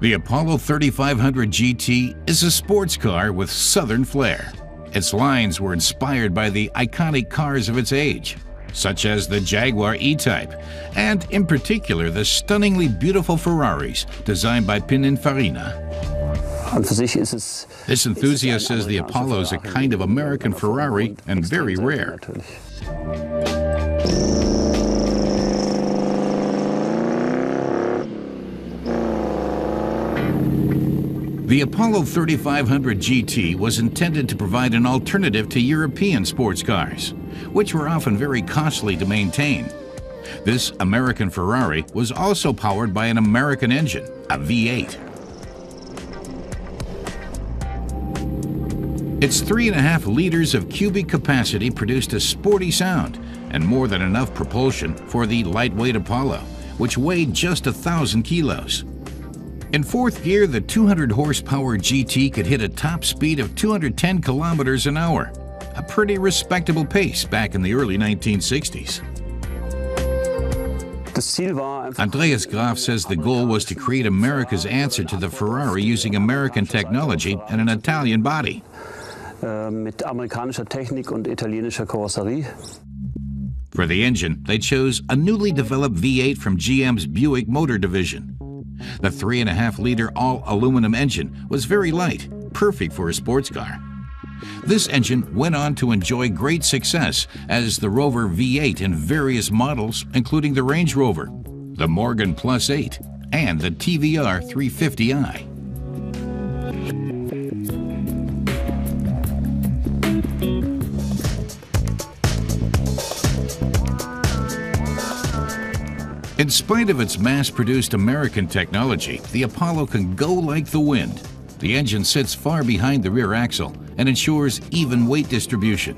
The Apollo 3500 GT is a sports car with Southern flair. Its lines were inspired by the iconic cars of its age, such as the Jaguar E-Type, and in particular the stunningly beautiful Ferraris designed by Pininfarina. This enthusiast says the Apollo is a kind of American Ferrari and very rare. The Apollo 3500 GT was intended to provide an alternative to European sports cars, which were often very costly to maintain. This American Ferrari was also powered by an American engine, a V8. Its 3.5 liters of cubic capacity produced a sporty sound and more than enough propulsion for the lightweight Apollo, which weighed just 1,000 kilos. In fourth gear, the 200 horsepower GT could hit a top speed of 210 kilometers an hour, a pretty respectable pace back in the early 1960s. Andreas Graf says the goal was to create America's answer to the Ferrari using American technology and an Italian body. For the engine, they chose a newly developed V8 from GM's Buick Motor Division. The 3.5 liter all-aluminum engine was very light, perfect for a sports car. This engine went on to enjoy great success as the Rover V8 in various models, including the Range Rover, the Morgan Plus 8, and the TVR 350i. In spite of its mass-produced American technology, the Apollo can go like the wind. The engine sits far behind the rear axle and ensures even weight distribution.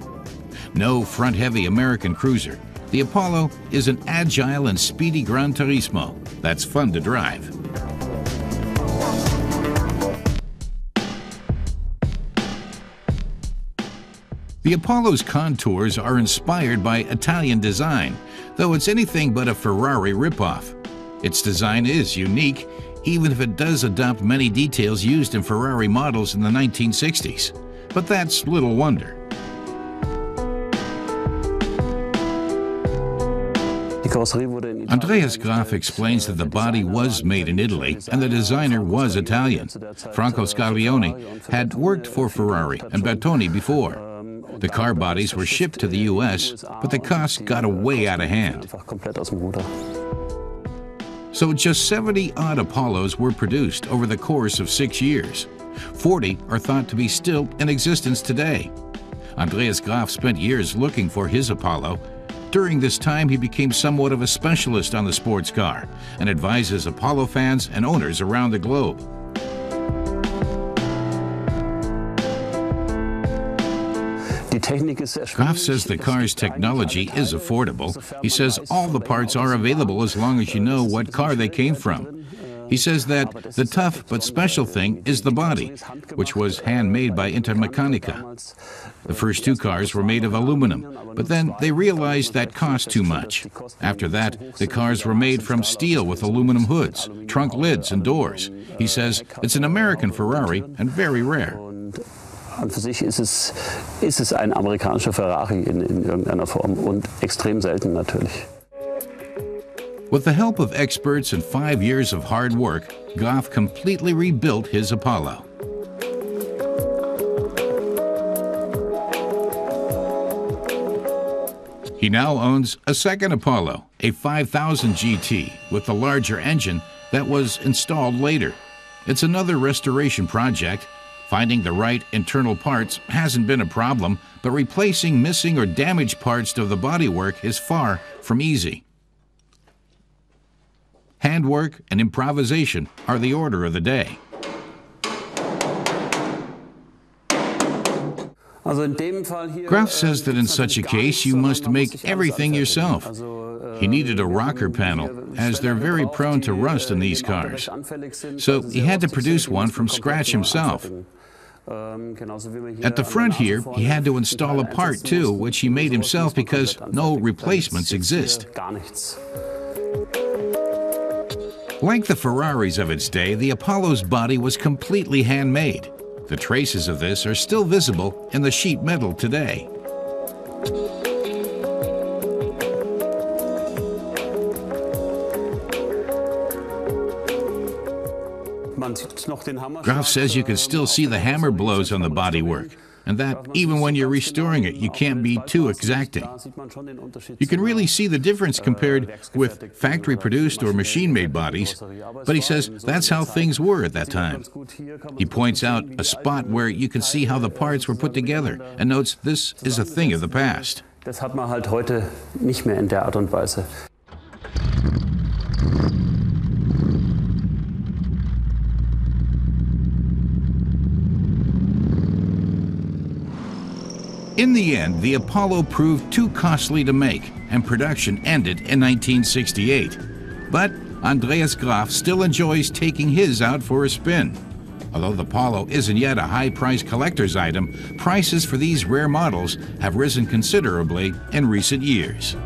No front-heavy American cruiser, the Apollo is an agile and speedy Gran Turismo that's fun to drive. The Apollo's contours are inspired by Italian design, though it's anything but a Ferrari ripoff. Its design is unique, even if it does adopt many details used in Ferrari models in the 1960s. But that's little wonder. Andreas Graf explains that the body was made in Italy and the designer was Italian. Franco Scaglione had worked for Ferrari and Bertoni before. The car bodies were shipped to the U.S., but the cost got way out of hand. So just 70-odd Apollos were produced over the course of 6 years. 40 are thought to be still in existence today. Andreas Graf spent years looking for his Apollo. During this time, he became somewhat of a specialist on the sports car and advises Apollo fans and owners around the globe. Graf says the car's technology is affordable. He says all the parts are available as long as you know what car they came from. He says that the tough but special thing is the body, which was handmade by Intermeccanica. The first 2 cars were made of aluminum, but then they realized that cost too much. After that, the cars were made from steel with aluminum hoods, trunk lids, and doors. He says it's an American Ferrari and very rare. An für sich ist es ein amerikanischer Ferrari in irgendeiner Form und extrem selten natürlich. With the help of experts and 5 years of hard work, Graf completely rebuilt his Apollo. He now owns a second Apollo, a 5000 GT, with the larger engine that was installed later. It's another restoration project. Finding the right internal parts hasn't been a problem, but replacing missing or damaged parts to the bodywork is far from easy. Handwork and improvisation are the order of the day. Graf says that in such a case you must make everything yourself. He needed a rocker panel, as they're very prone to rust in these cars. So he had to produce one from scratch himself. At the front here, he had to install a part too, which he made himself because no replacements exist. Like the Ferraris of its day, the Apollo's body was completely handmade. The traces of this are still visible in the sheet metal today. Graf says you can still see the hammer blows on the bodywork, and that even when you're restoring it, you can't be too exacting. You can really see the difference compared with factory-produced or machine-made bodies, but he says that's how things were at that time. He points out a spot where you can see how the parts were put together and notes this is a thing of the past. Das hat man halt heute nicht mehr in der Art und Weise. In the end, the Apollo proved too costly to make, and production ended in 1968. But Andreas Graf still enjoys taking his out for a spin. Although the Apollo isn't yet a high-priced collector's item, prices for these rare models have risen considerably in recent years.